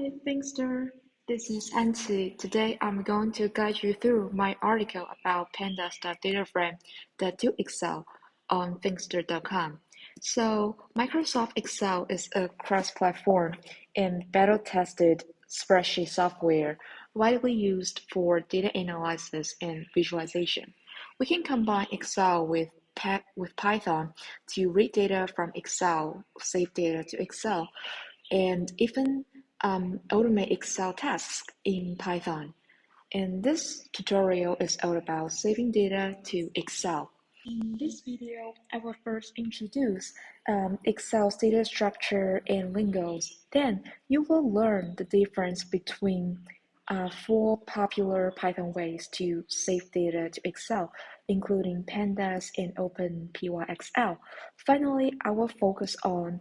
Hi, Finxter. This is Ancy. Today I'm going to guide you through my article about pandas.dataframe.to Excel on Finxter.com. So, Microsoft Excel is a cross-platform and battle-tested spreadsheet software widely used for data analysis and visualization. We can combine Excel with Python to read data from Excel, save data to Excel, and even automate Excel tasks in Python. And this tutorial is all about saving data to Excel. In this video, I will first introduce Excel's data structure and lingos. Then you will learn the difference between four popular Python ways to save data to Excel, including pandas and OpenPyXL. Finally, I will focus on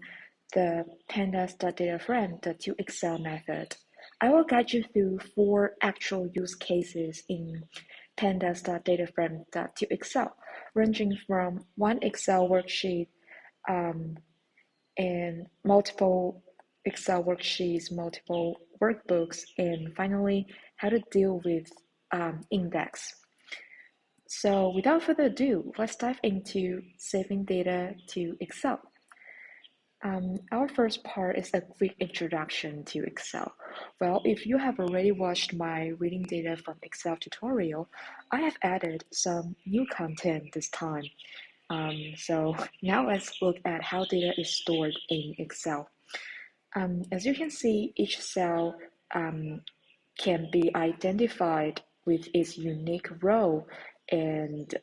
the pandas.dataframe.to Excel method. I will guide you through four actual use cases in pandas.dataframe.to Excel, ranging from one Excel worksheet and multiple Excel worksheets, multiple workbooks, and finally, how to deal with index. So without further ado, let's dive into saving data to Excel. Our first part is a quick introduction to Excel. Well, if you have already watched my reading data from Excel tutorial, I have added some new content this time. So now let's look at how data is stored in Excel. As you can see, each cell can be identified with its unique row and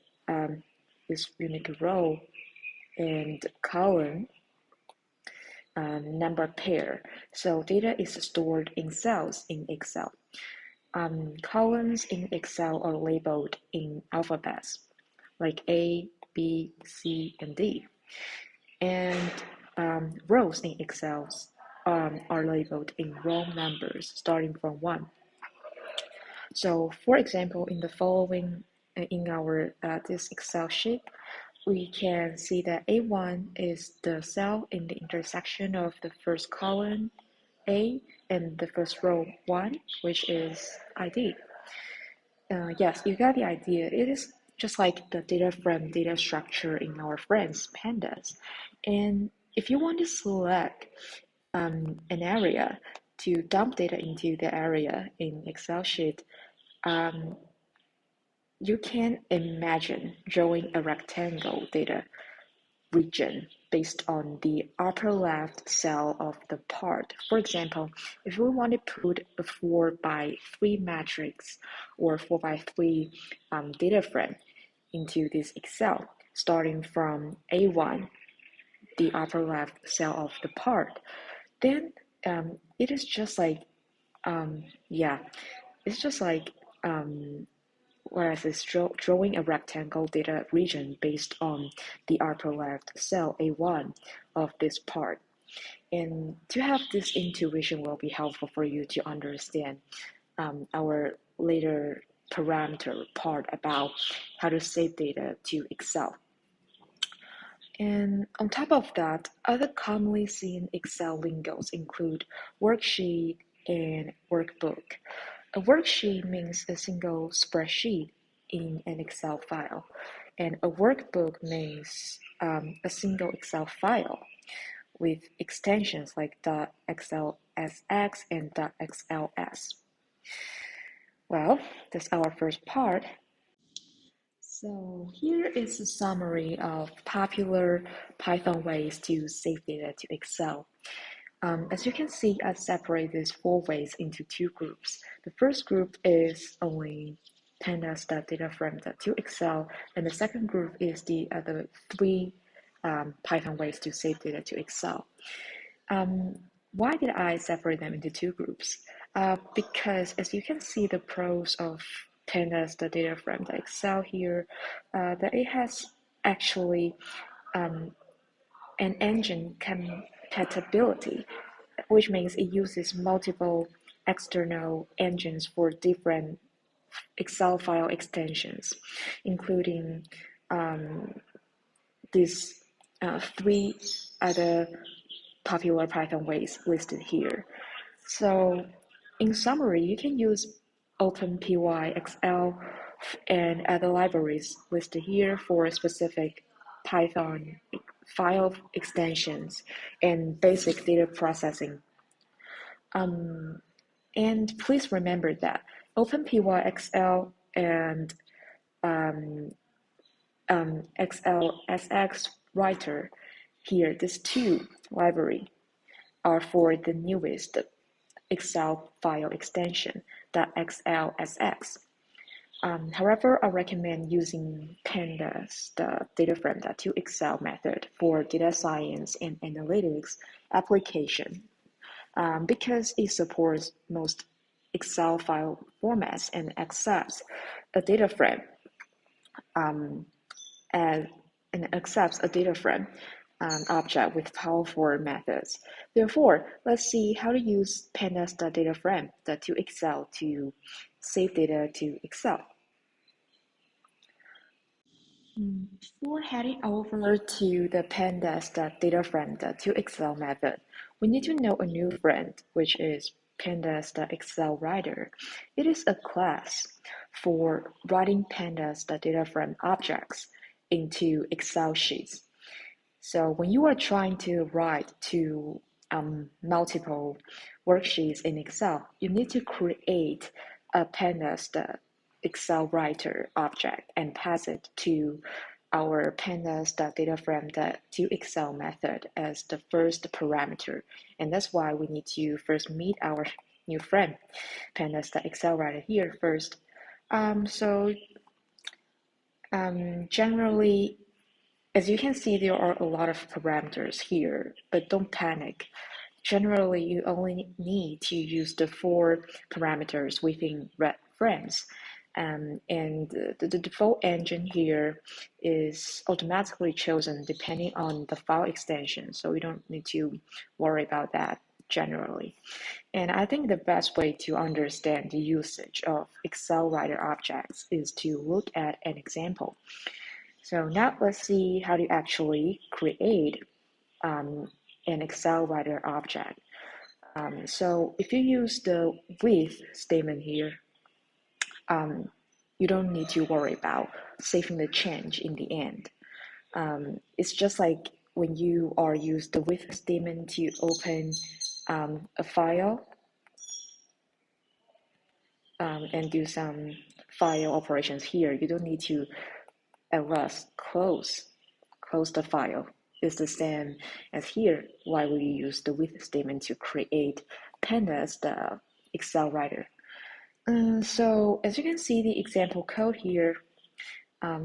column number pair. So data is stored in cells in Excel. Columns in Excel are labeled in alphabets, like A, B, C, and D. And rows in Excel are labeled in row numbers starting from 1. So for example, in the following, in our this Excel sheet, we can see that A1 is the cell in the intersection of the first column A and the first row 1, which is ID. Yes, you got the idea. It is just like the data frame data structure in our friends pandas. And if you want to select an area to dump data into the area in Excel sheet, you can imagine drawing a rectangle data region based on the upper left cell of the part. For example, if we want to put a 4x3 matrix or 4x3 data frame into this Excel, starting from A1, the upper left cell of the part, then it is just like, it's just like whereas it's drawing a rectangle data region based on the upper left cell A1 of this part. And to have this intuition will be helpful for you to understand our later parameter part about how to save data to Excel. And on top of that, other commonly seen Excel lingos include worksheet and workbook. A worksheet means a single spreadsheet in an Excel file, and a workbook means a single Excel file with extensions like .xlsx and .xls. Well, that's our first part. So here is a summary of popular Python ways to save data to Excel. As you can see, I separate these 4 ways into 2 groups. The first group is only pandas.dataframe.to Excel, and the second group is the other 3 Python ways to save data to Excel. Why did I separate them into 2 groups? Because as you can see, the pros of pandas.dataframe.excel here, that it has actually an engine compatibility, which means it uses multiple external engines for different Excel file extensions, including these 3 other popular Python ways listed here. So in summary, you can use OpenPY, Excel, and other libraries listed here for specific Python file extensions and basic data processing. And please remember that OpenPY, Excel, and ExcelWriter here, these two library are for the newest Excel file extension, the XLSX. However, I recommend using Pandas, the Dataframe, the to Excel method for data science and analytics application because it supports most Excel file formats and accepts a data frame and accepts a data frame object with powerful methods. Therefore, let's see how to use Pandas data frame to Excel to save data to Excel. Before heading over to the Pandas data frame to Excel method, we need to know a new friend, which is Pandas ExcelWriter. It is a class for writing Pandas data frame objects into Excel sheets. So when you are trying to write to multiple worksheets in Excel, you need to create a Pandas ExcelWriter object and pass it to our Pandas data frame to Excel method as the first parameter. And that's why we need to first meet our new friend, Pandas ExcelWriter here first. Generally, as you can see, there are a lot of parameters here, but don't panic. Generally, you only need to use the 4 parameters within red frames. And the default engine here is automatically chosen depending on the file extension, so we don't need to worry about that generally. And I think the best way to understand the usage of ExcelWriter objects is to look at an example. So now let's see how to actually create an ExcelWriter object. So if you use the with statement here, you don't need to worry about saving the change in the end. It's just like when you are use the with statement to open a file and do some file operations here. You don't need to ls close the file. It's the same as here, why we use the with statement to create pandas, the ExcelWriter. So as you can see, the example code here,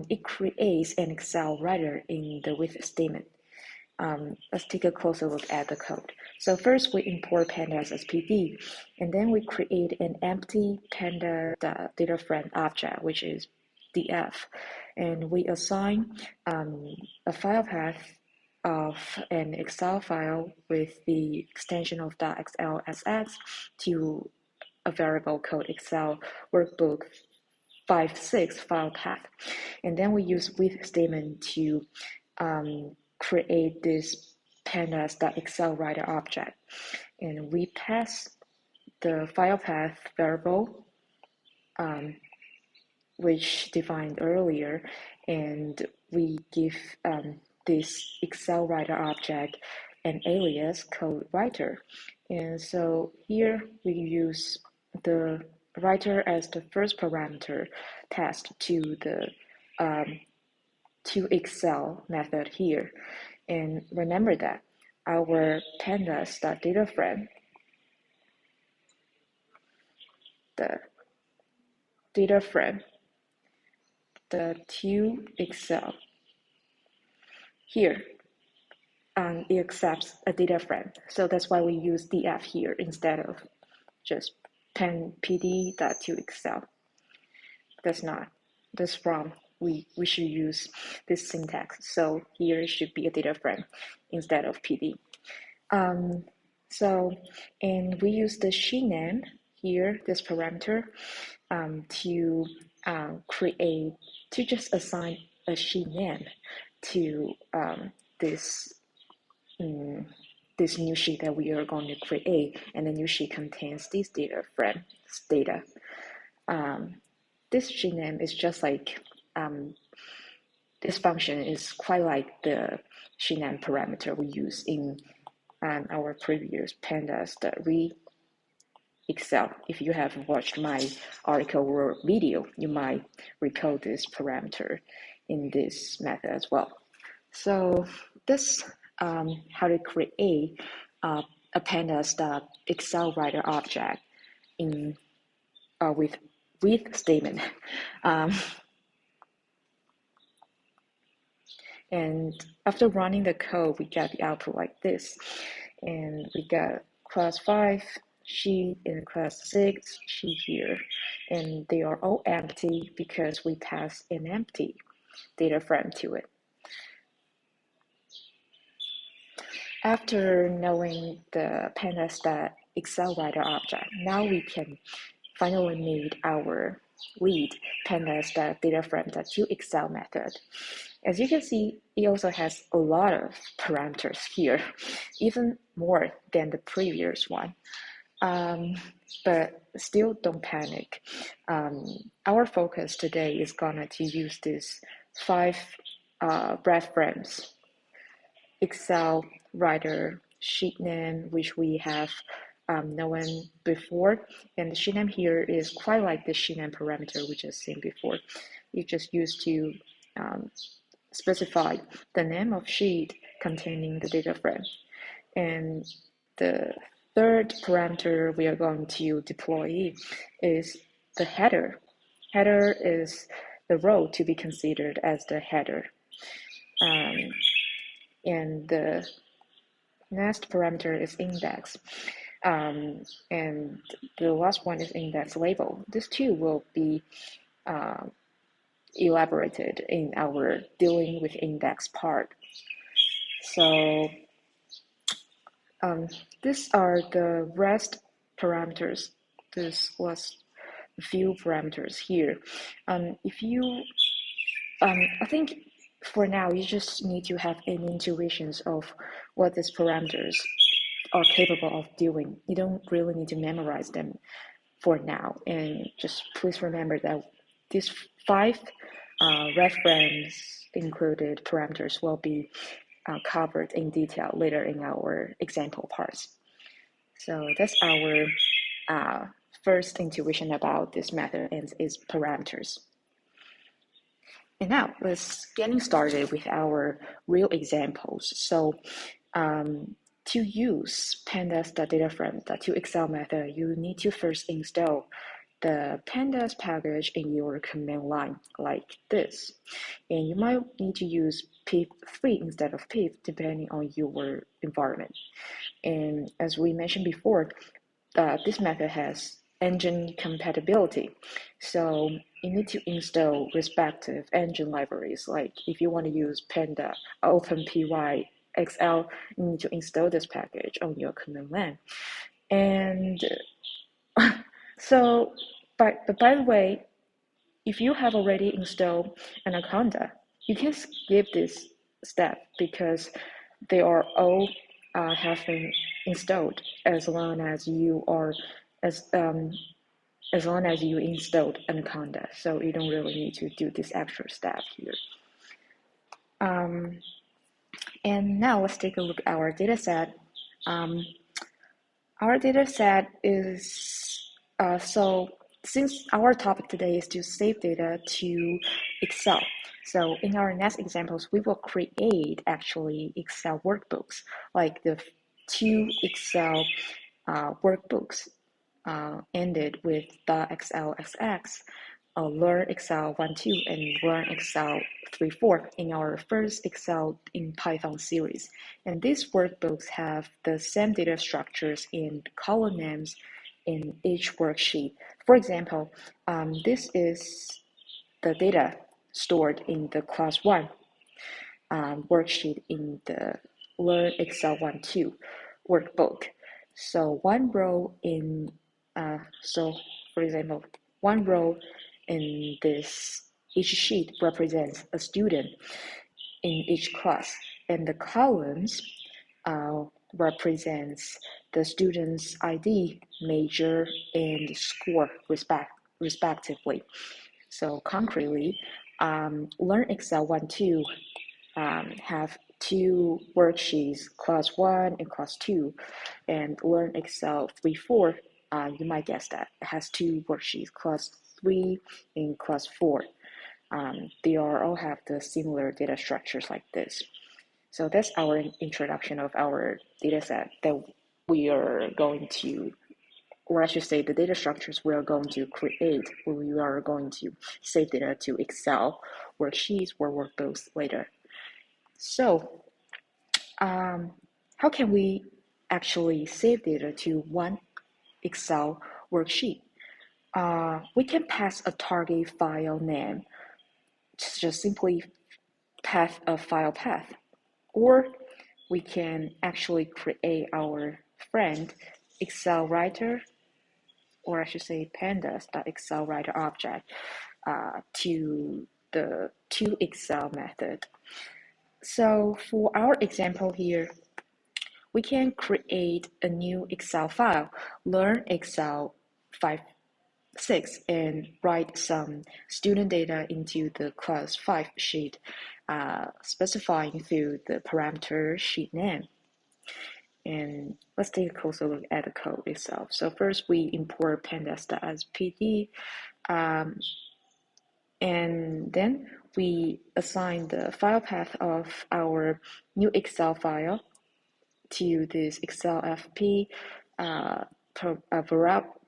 it creates an ExcelWriter in the with statement. Let's take a closer look at the code. So first we import pandas as PD, and then we create an empty panda data frame object, which is df, and we assign a file path of an Excel file with the extension of .xlsx to a variable called Excel workbook 56 file path. And then we use with statement to create this pandas.ExcelWriter object. And we pass the file path variable, which defined earlier, and we give this ExcelWriter object an alias called writer. And so here we use the writer as the first parameter passed to the to Excel method here. And remember that our pandas.data frame, the data frame, the to Excel here, it accepts a data frame. So that's why we use df here instead of just pd.toExcel. That's wrong. We should use this syntax. So here should be a data frame instead of pd. And we use the sheet name here, this parameter, to just assign a sheet name to this this new sheet that we are going to create, and the new sheet contains these data frame data. This sheet name is just like this function is quite like the sheet name parameter we use in our previous pandas that read Excel. If you have watched my article or video, you might recall this parameter in this method as well. So this how to create a pandas ExcelWriter object in with statement. And after running the code, we get the output like this. And we got class 5 sheet and class 6 sheet here. And they are all empty because we pass an empty data frame to it. After knowing the pandas ExcelWriter object, now we can finally make our lead pandas data frame to Excel method. As you can see, it also has a lot of parameters here, even more than the previous one. But still don't panic. Our focus today is gonna to use these 5 breadframes. ExcelWriter sheet name, which we have known before, and the sheet name here is quite like the sheet name parameter we just seen before. You just use to specify the name of sheet containing the data frame. And the third parameter we are going to deploy is the header. Header is the row to be considered as the header. And the next parameter is index. And the last one is index label. These two will be elaborated in our dealing with index part. So these are the rest parameters. This was a few parameters here. If you, I think for now you just need to have an intuition of what these parameters are capable of doing. You don't really need to memorize them for now, and just please remember that these 5 reference included parameters will be covered in detail later in our example parts. So that's our first intuition about this method and its parameters. And now let's getting started with our real examples. So to use pandas data frame to Excel method, you need to first install the pandas package in your command line like this. And you might need to use pip3 instead of pip depending on your environment. And as we mentioned before, this method has engine compatibility. So you need to install respective engine libraries. Like if you want to use Panda, OpenPy, XL, you need to install this package on your command line. And so, but by the way, if you have already installed Anaconda, you can skip this step because they are all have been installed as long as you are as long as you installed Anaconda. So you don't really need to do this extra step here. And now let's take a look at our data set. Our data set is, so since our topic today is to save data to Excel, so in our next examples, we will create actually Excel workbooks, like the 2 Excel workbooks ended with the .xlsx, Learn Excel 1.2 and Learn Excel 3.4 in our first Excel in Python series. And these workbooks have the same data structures and column names in each worksheet. For example, this is the data stored in the class 1 worksheet in the Learn Excel 1.2 workbook. So one row in, so for example, one row in this each sheet represents a student in each class, and the columns represents the student's ID, major, and score respectively. So concretely, Learn Excel 1-2 have two worksheets, class 1 and class 2, and Learn Excel 3-4, you might guess that, it has two worksheets, class 3 and class 4. They all have the similar data structures like this. So that's our introduction of our dataset that we are going to, or I should say the data structures we are going to create when we are going to save data to Excel worksheets or workbooks later. So how can we actually save data to one Excel worksheet? We can pass a target file name, just simply path a file path, or we can actually create our friend ExcelWriter, or I should say pandas.ExcelWriter object to the toExcel method. So for our example here, we can create a new Excel file, learn Excel 5-6, and write some student data into the class 5 sheet, specifying through the parameter sheet name. And let's take a closer look at the code itself. So first we import pandas.pd, and then we assign the file path of our new Excel file to this ExcelFP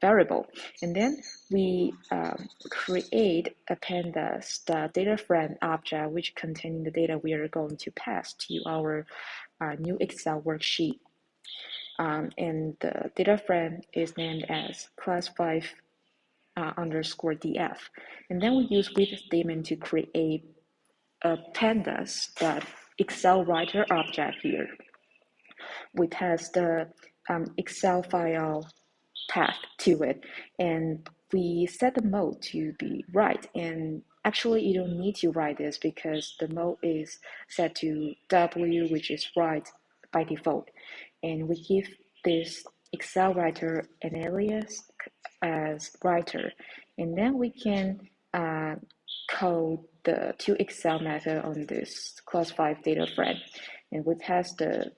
variable, and then we create a pandas.dataframe object which contains the data we are going to pass to our new Excel worksheet. And the data frame is named as class 5 underscore df. And then we use with statement to create a pandas.ExcelWriter object here. We pass the Excel file path to it, and we set the mode to be write. And actually, you don't need to write this because the mode is set to W, which is write by default. And we give this ExcelWriter an alias as writer, and then we can code the toExcel method on this class 5 data frame, and we pass the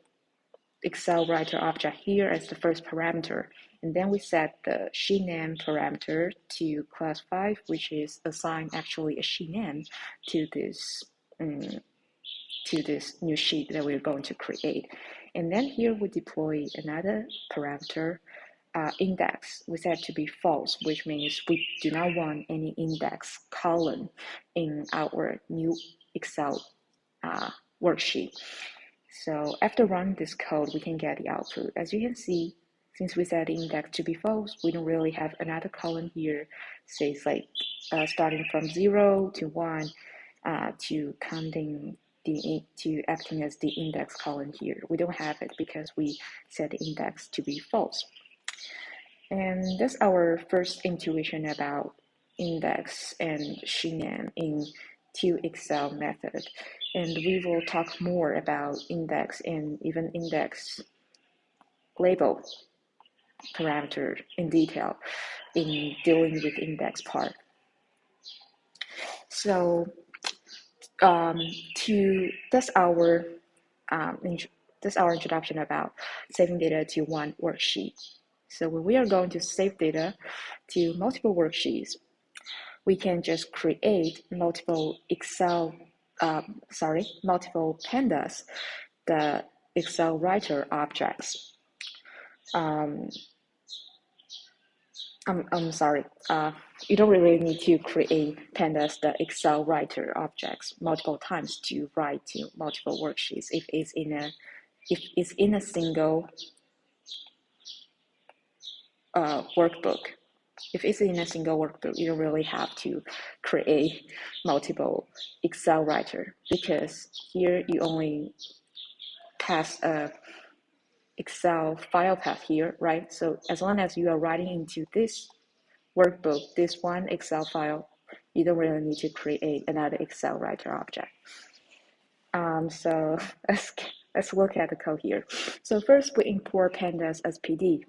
ExcelWriter object here as the first parameter, and then we set the sheet name parameter to class 5, which is assigned actually a sheet name to this new sheet that we're going to create. And then here we deploy another parameter, index. We set to be false, which means we do not want any index column in our new Excel worksheet. So after running this code, we can get the output. As you can see, since we set the index to be false, we don't really have another column here, says like starting from 0 to 1 to counting to acting as the index column here. We don't have it because we set the index to be false. And that's our first intuition about index and sheet name in toExcel method. And we will talk more about index and even index label parameter in detail in dealing with index part. So that's our introduction about saving data to one worksheet. So when we are going to save data to multiple worksheets, we can just create multiple multiple pandas, the ExcelWriter objects. I'm sorry, you don't really need to create pandas, the ExcelWriter objects multiple times to write to multiple worksheets if it's in a single workbook. If it's in a single workbook, you don't really have to create multiple ExcelWriter because here you only pass a Excel file path here, right? So as long as you are writing into this workbook, this one Excel file, you don't really need to create another ExcelWriter object. So let's look at the code here. So first we import pandas as PD,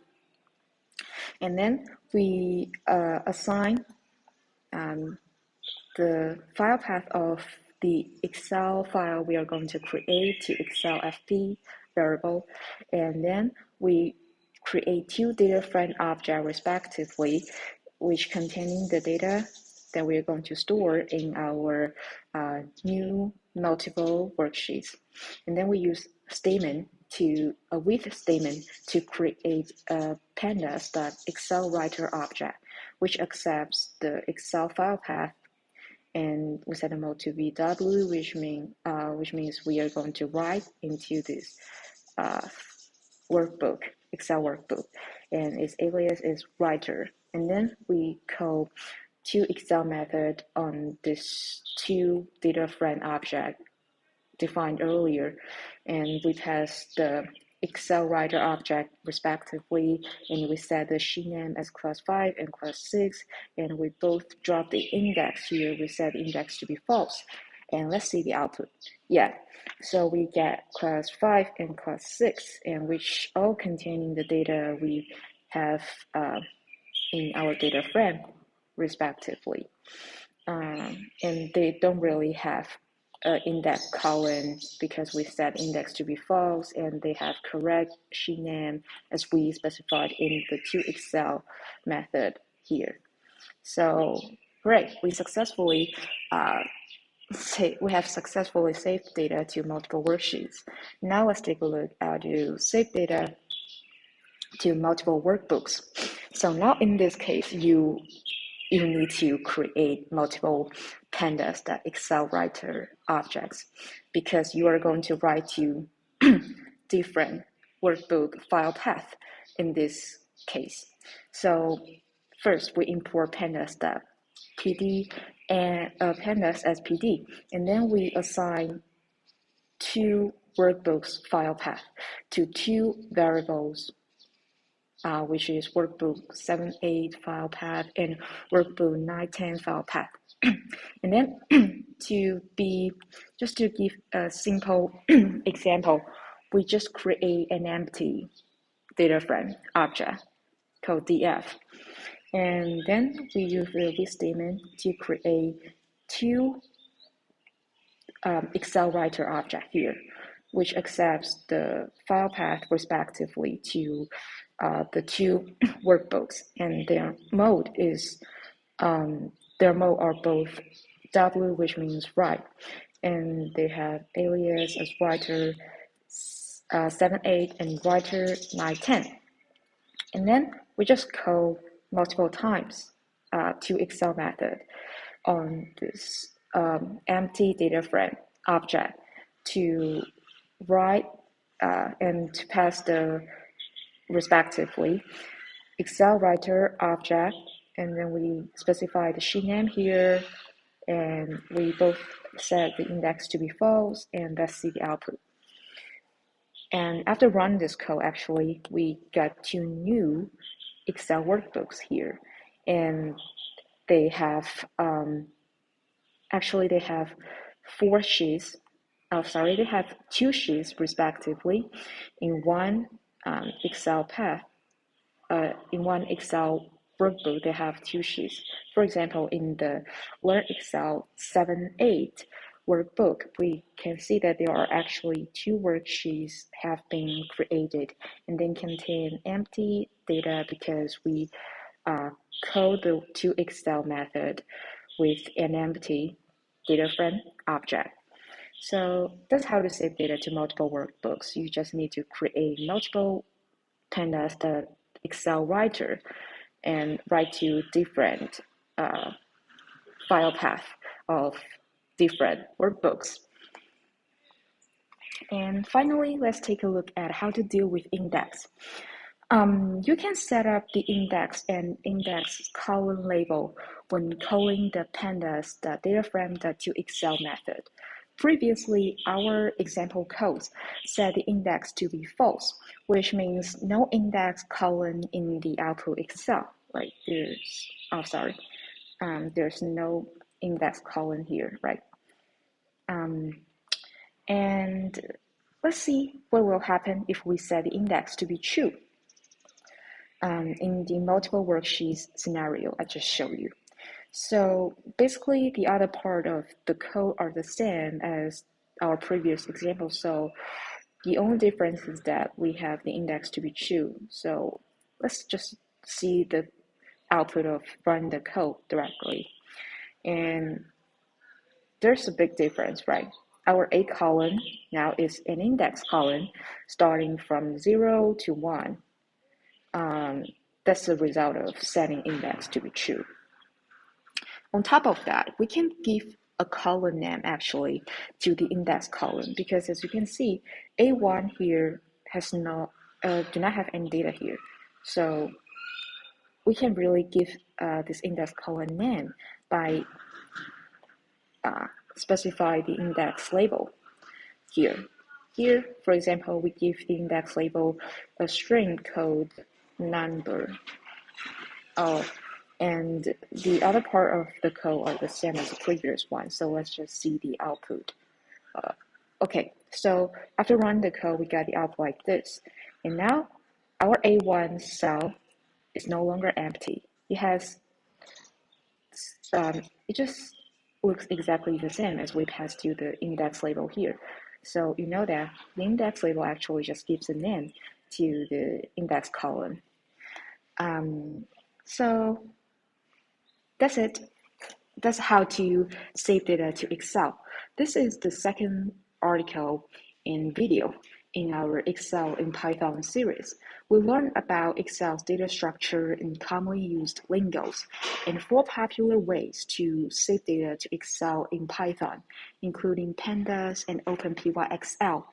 and then we assign the file path of the Excel file we are going to create to Excel FP variable, and then we create two data frame objects respectively, which containing the data that we are going to store in our new multiple worksheets. And then we use statement to a with statement to create a pandas.ExcelWriter object, which accepts the Excel file path, and we set the mode to VW, which means we are going to write into this workbook, Excel workbook, and its alias is writer. And then we call two Excel method on this two data frame object defined earlier, and we pass the ExcelWriter object respectively, and we set the sheet name as class 5 and class 6, and we both drop the index here. We set the index to be false, and let's see the output. Yeah, so we get class 5 and class 6, and which all containing the data we have in our data frame respectively, and they don't really have index column because we set index to be false, and they have correct sheet name as we specified in the to Excel method here. So great, we have successfully saved data to multiple worksheets. Now let's take a look at how to save data to multiple workbooks. So now in this case, you need to create multiple pandas.ExcelWriter objects because you are going to write to different workbook file path in this case. So first we import pandas.pd and pandas as PD, and then we assign two workbooks file path to two variables, which is workbook 7.8 file path and workbook 9.10 file path. And then just to give a simple example, we just create an empty data frame object called df. And then we use the with statement to create two ExcelWriter object here, which accepts the file path respectively to the two workbooks, and their mode are both W, which means write, and they have alias as writer 7.8 and writer 9.10. And then we just call multiple times to Excel method on this empty data frame object to write and to pass the respectively ExcelWriter object, and then we specify the sheet name here, and we both set the index to be false, and let's see the output. And after running this code, actually, we got two new Excel workbooks here, and they have they have four sheets. They have two sheets respectively in one Excel path. In one Excel workbook, they have two sheets. For example, in the Learn Excel 7.8 workbook, we can see that there are actually two worksheets have been created and then contain empty data because we code the to Excel method with an empty data frame object. So that's how to save data to multiple workbooks. You just need to create multiple pandas that ExcelWriter and write to different file path of different workbooks. And finally, let's take a look at how to deal with index. You can set up the index and index column label when calling the pandas, the data frame, the to Excel method. Previously, our example code set the index to be false, which means no index column in the output Excel. Right? There's no index column here, right? And Let's see what will happen if we set the index to be true in the multiple worksheets scenario I just showed you. So basically, the other part of the code are the same as our previous example. So the only difference is that we have the index to be true. So let's just see the output of run the code directly. And there's a big difference, right? Our A column now is an index column starting from 0 to 1. That's the result of setting index to be true. On top of that, we can give a column name actually to the index column because as you can see, A1 here has do not have any data here. So we can really give this index column name by specify the index label here. Here, for example, we give the index label a string called number. And the other part of the code are the same as the previous one. So let's just see the output. Okay, so after running the code, we got the output like this. And now our A1 cell is no longer empty. It has, it just looks exactly the same as we passed to the index label here. So you know that the index label actually just gives a name to the index column. So that's it. That's how to save data to Excel. This is the second article in video in our Excel in Python series. We learned about Excel's data structure and commonly used lingos and 4 popular ways to save data to Excel in Python, including pandas and OpenPyXL.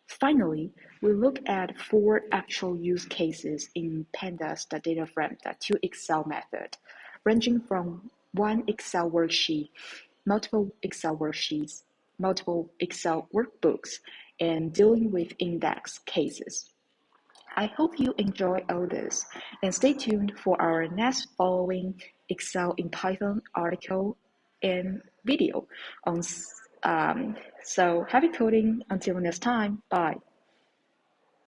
Finally, we look at 4 actual use cases in pandas Dataframe to Excel method, ranging from one Excel worksheet, multiple Excel worksheets, multiple Excel workbooks, and dealing with index cases. I hope you enjoy all this, and stay tuned for our next following Excel in Python article and video. So happy coding until next time. Bye.